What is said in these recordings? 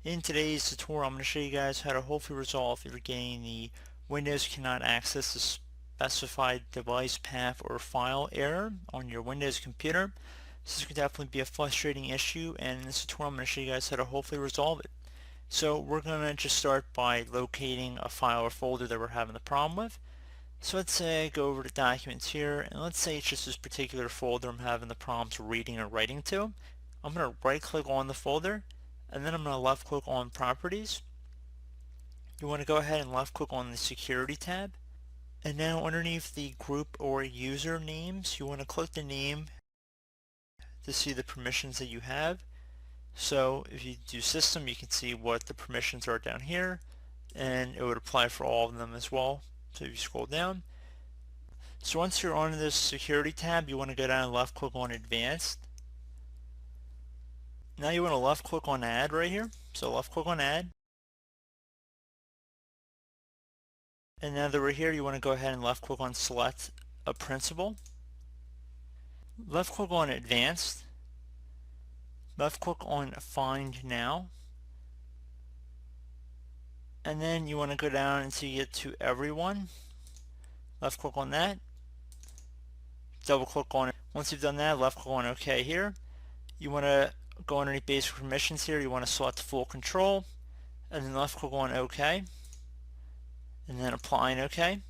In today's tutorial, I'm going to show you guys how to hopefully resolve if you're getting the Windows cannot access the specified device path or file error on your Windows computer. This could definitely be a frustrating issue, and in this tutorial I'm going to show you guys how to hopefully resolve it. So we're going to just start by locating a file or folder that we're having the problem with. So let's say I go over to Documents here, and let's say it's just this particular folder I'm having the problems reading or writing to. I'm going to right click on the folder, and then I'm going to left click on Properties. You want to go ahead and left click on the Security tab, and now underneath the group or user names you want to click the name to see the permissions that you have. So if you do System, you can see what the permissions are down here, and it would apply for all of them as well. So if you scroll down, so once you're on this Security tab, you want to go down and left click on Advanced. Now you want to left click on Add right here. So left click on Add. And now that we're here, you want to go ahead and left click on Select a Principal. Left click on Advanced. Left click on Find Now. And then you want to go down until you get to Everyone. Left click on that. Double click on it. Once you've done that, left click on OK here. You want to go underneath Basic Permissions here. You want to select Full Control. And then left click on OK. And then apply and OK.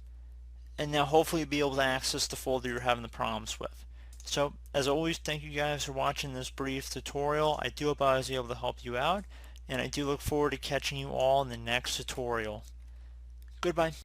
And now hopefully you'll be able to access the folder you're having the problems with. So as always, thank you guys for watching this brief tutorial. I do hope I was able to help you out, and I do look forward to catching you all in the next tutorial. Goodbye.